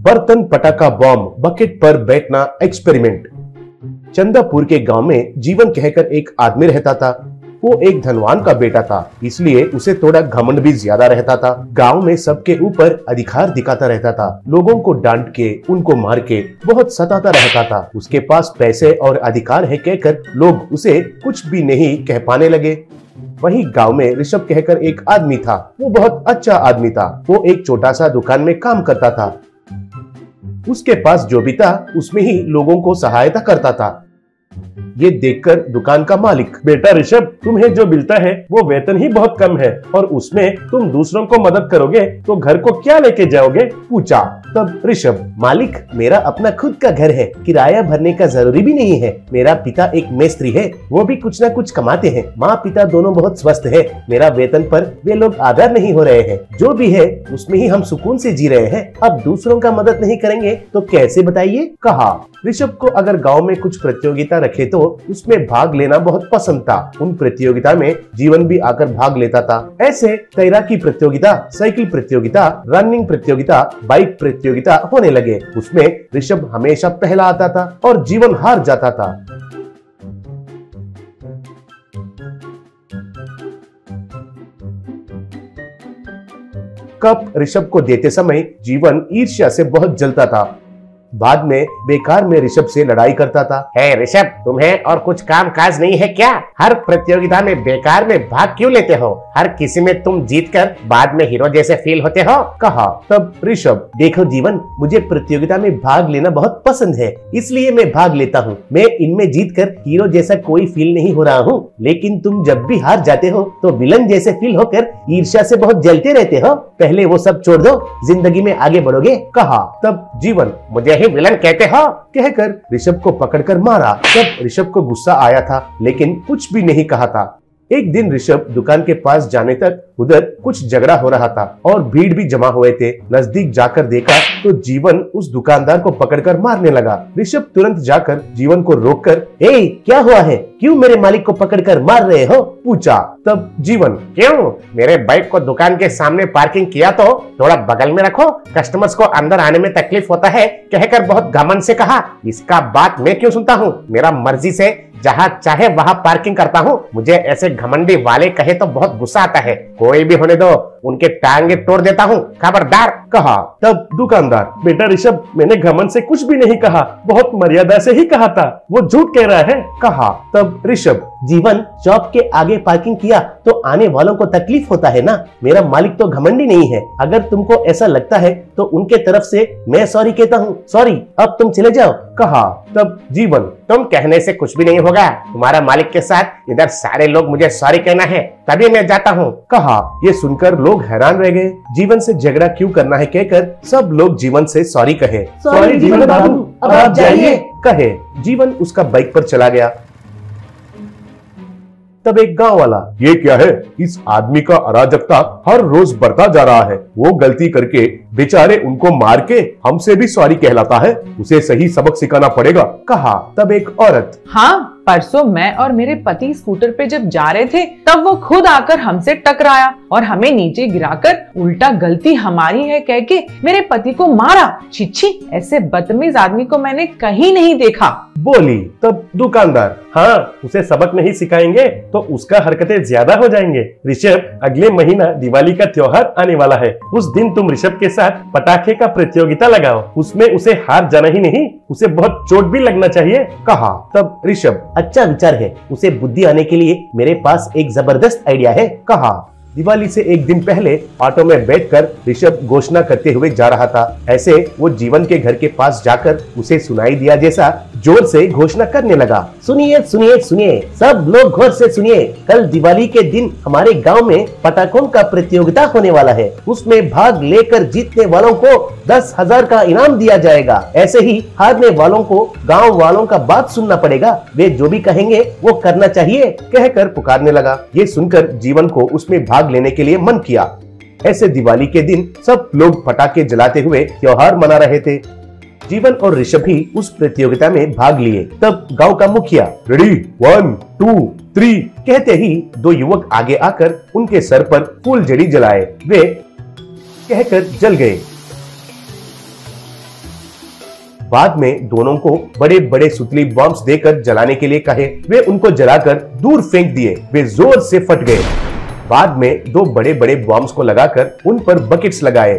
बर्तन पटाखा bomb bucket पर बैठना एक्सपेरिमेंट। चंदापुर के गांव में जीवन कहकर एक आदमी रहता था। वो एक धनवान का बेटा था, इसलिए उसे थोड़ा घमंड भी ज्यादा रहता था। गांव में सबके ऊपर अधिकार दिखाता रहता था, लोगों को डांट के, उनको मार के बहुत सताता रहता था। उसके पास पैसे और अधिकार है कहकर लोग उसे कुछ भी नहीं कह पाने लगे। वहीं गांव में ऋषभ कहकर एक आदमी था। वो बहुत अच्छा आदमी था। वो एक छोटा सा दुकान में काम करता था। उसके पास जो भी था उसमें ही लोगों को सहायता करता था। ये देखकर दुकान का मालिक, बेटा ऋषभ, तुम्हें जो मिलता है वो वेतन ही बहुत कम है और उसमें तुम दूसरों को मदद करोगे तो घर को क्या लेके जाओगे, पूछा। तब ऋषभ, मालिक, मेरा अपना खुद का घर है, किराया भरने का जरूरी भी नहीं है। मेरा पिता एक मेस्त्री है, वो भी कुछ ना कुछ कमाते हैं। माँ पिता दोनों बहुत स्वस्थ है। मेरा वेतन पर वे लोग आधार नहीं हो रहे हैं। जो भी है उसमें ही हम सुकून से जी रहे हैं। अब दूसरों का मदद नहीं करेंगे तो कैसे, बताइए, कहा। ऋषभ को अगर गांव में कुछ प्रतियोगिता रखे तो उसमें भाग लेना बहुत पसंद था। उन प्रतियोगिता में जीवन भी आकर भाग लेता था। ऐसे तैराकी प्रतियोगिता, साइकिल प्रतियोगिता, रनिंग प्रतियोगिता, बाइक प्रतियोगिता होने लगे। उसमें ऋषभ हमेशा पहला आता था और जीवन हार जाता था। कप ऋषभ को देते समय जीवन ईर्ष्या से बहुत जलता था। बाद में बेकार में ऋषभ से लड़ाई करता था। हे ऋषभ, तुम्हें और कुछ काम काज नहीं है क्या? हर प्रतियोगिता में बेकार में भाग क्यों लेते हो? हर किसी में तुम जीतकर बाद में हीरो जैसे फील होते हो, कहा। तब ऋषभ, देखो जीवन, मुझे प्रतियोगिता में भाग लेना बहुत पसंद है, इसलिए मैं भाग लेता हूँ। मैं इनमें जीतकर हीरो जैसा कोई फील नहीं हो रहा हूँ, लेकिन तुम जब भी हार जाते हो तो विलन जैसे फील होकर ईर्ष्या से बहुत जलते रहते हो। पहले वो सब छोड़ दो, जिंदगी में आगे बढ़ोगे, कहा। तब जीवन, मुझे ही विलन कहते हो, कहकर ऋषभ को पकड़कर मारा। तब ऋषभ को गुस्सा आया था, लेकिन कुछ भी नहीं कहा था। एक दिन ऋषभ दुकान के पास जाने तक उधर कुछ झगड़ा हो रहा था और भीड़ भी जमा हुए थे। नजदीक जाकर देखा तो जीवन उस दुकानदार को पकड़कर मारने लगा। ऋषभ तुरंत जाकर जीवन को रोककर, ए, क्या हुआ है, क्यों मेरे मालिक को पकड़कर मार रहे हो, पूछा। तब जीवन, क्यों, मेरे बाइक को दुकान के सामने पार्किंग किया तो थोड़ा बगल में रखो, कस्टमर्स को अंदर आने में तकलीफ होता है, कहकर बहुत घमंड से कहा। इसका बात मैं क्यों सुनता हूँ? मेरा मर्जी से जहाँ चाहे वहाँ पार्किंग करता हूँ। मुझे ऐसे घमंडी वाले कहे तो बहुत गुस्सा आता है। कोई भी होने दो, उनके टांगे तोड़ देता हूँ, खबरदार, कहा। तब दुकानदार, बेटा ऋषभ, मैंने घमंड से कुछ भी नहीं कहा, बहुत मर्यादा से ही कहा था, वो झूठ कह रहा है, कहा। तब ऋषभ, जीवन, शॉप के आगे पार्किंग किया तो आने वालों को तकलीफ होता है ना। मेरा मालिक तो घमंडी नहीं है। अगर तुमको ऐसा लगता है तो उनके तरफ से मैं सॉरी कहता हूँ। सॉरी, अब तुम चले जाओ, कहा। तब जीवन, तुम कहने से कुछ भी नहीं होगा। तुम्हारा मालिक के साथ इधर सारे लोग मुझे सॉरी कहना है, तभी मैं जाता हूँ, कहा। ये सुनकर लोग हैरान रह गए। जीवन से झगड़ा क्यों करना है कहकर सब लोग जीवन से सॉरी कहे। सॉरी जीवन बाबू, अब आप जाइए, कहे। जीवन उसका बाइक पर चला गया। तब एक गांव वाला, ये क्या है, इस आदमी का अराजकता हर रोज बढ़ता जा रहा है। वो गलती करके बेचारे उनको मार के हमसे भी सॉरी कहलाता है, उसे सही सबक सिखाना पड़ेगा, कहा। तब एक औरत, हाँ, परसों मैं और मेरे पति स्कूटर पे जब जा रहे थे तब वो खुद आकर हमसे टकराया और हमें नीचे गिराकर उल्टा गलती हमारी है कह के मेरे पति को मारा। छिछी, ऐसे बदतमीज आदमी को मैंने कहीं नहीं देखा, बोली। तब दुकानदार, हाँ, उसे सबक नहीं सिखाएंगे तो उसका हरकतें ज्यादा हो जाएंगे। ऋषभ, अगले महीना दिवाली का त्योहार आने वाला है। उस दिन तुम ऋषभ के साथ पटाखे का प्रतियोगिता लगाओ, उसमें उसे हार जाना ही नहीं, उसे बहुत चोट भी लगना चाहिए, कहा। तब ऋषभ, अच्छा विचार है, उसे बुद्धि आने के लिए मेरे पास एक जबरदस्त आइडिया है, कहा। दिवाली से एक दिन पहले ऑटो में बैठकर ऋषभ घोषणा करते हुए जा रहा था। ऐसे वो जीवन के घर के पास जाकर उसे सुनाई दिया जैसा जोर से घोषणा करने लगा। सुनिए सुनिए सुनिए, सब लोग गौर से सुनिए, कल दिवाली के दिन हमारे गांव में पटाखों का प्रतियोगिता होने वाला है। उसमें भाग लेकर जीतने वालों को 10,000 का इनाम दिया जाएगा। ऐसे ही हारने वालों को गांव वालों का बात सुनना पड़ेगा, वे जो भी कहेंगे वो करना चाहिए, कहकर पुकारने लगा। ये सुनकर जीवन को उसमें भाग लेने के लिए मन किया। ऐसे दिवाली के दिन सब लोग पटाखे जलाते हुए त्योहार मना रहे थे। जीवन और ऋषभ भी उस प्रतियोगिता में भाग लिए। तब गांव का मुखिया, रेडी, 1 2 3 कहते ही दो युवक आगे आकर उनके सर पर फूल जड़ी जलाए। वे कहकर जल गए। बाद में दोनों को बड़े बड़े सुतली बॉम्ब्स देकर जलाने के लिए कहे। वे उनको जलाकर दूर फेंक दिए। वे जोर से फट गए। बाद में दो बड़े बड़े बॉम्ब्स को लगाकर उन पर बकेट्स लगाए।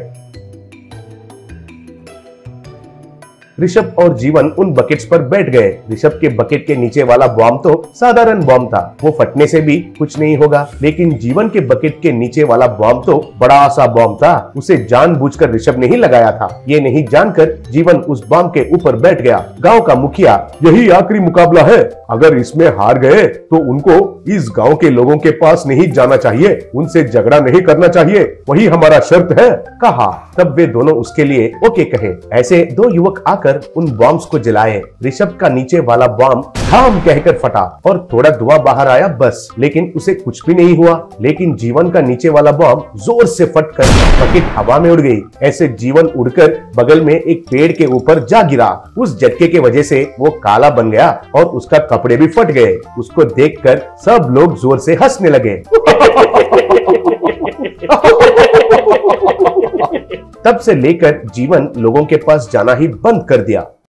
ऋषभ और जीवन उन बकेट्स पर बैठ गए। ऋषभ के बकेट के नीचे वाला बॉम्ब तो साधारण बॉम्ब था, वो फटने से भी कुछ नहीं होगा। लेकिन जीवन के बकेट के नीचे वाला बॉम्ब तो बड़ा सा बॉम्ब था। उसे जानबूझकर ऋषभ ने ही लगाया था। ये नहीं जानकर जीवन उस बॉम्ब के ऊपर बैठ गया। गांव का मुखिया, यही आखिरी मुकाबला है, अगर इसमें हार गए तो उनको इस गांव के लोगों के पास नहीं जाना चाहिए, उनसे झगड़ा नहीं करना चाहिए, वही हमारा शर्त है, कहा। तब वे दोनों उसके लिए ओके कहे। ऐसे दो युवक आकर उन बॉम्ब्स को जलाए। ऋषभ का नीचे वाला बॉम्ब धाम कहकर फटा और थोड़ा धुआं बाहर आया बस, लेकिन उसे कुछ भी नहीं हुआ। लेकिन जीवन का नीचे वाला बॉम्ब जोर से फटकर बकेट हवा में उड़ गई। ऐसे जीवन उड़कर बगल में एक पेड़ के ऊपर जा गिरा। उस झटके के वजह से वो काला बन गया और उसका कपड़े भी फट गए। उसको देखकर सब लोग जोर से हंसने लगे। तब से लेकर जीवन लोगों के पास जाना ही बंद कर दिया।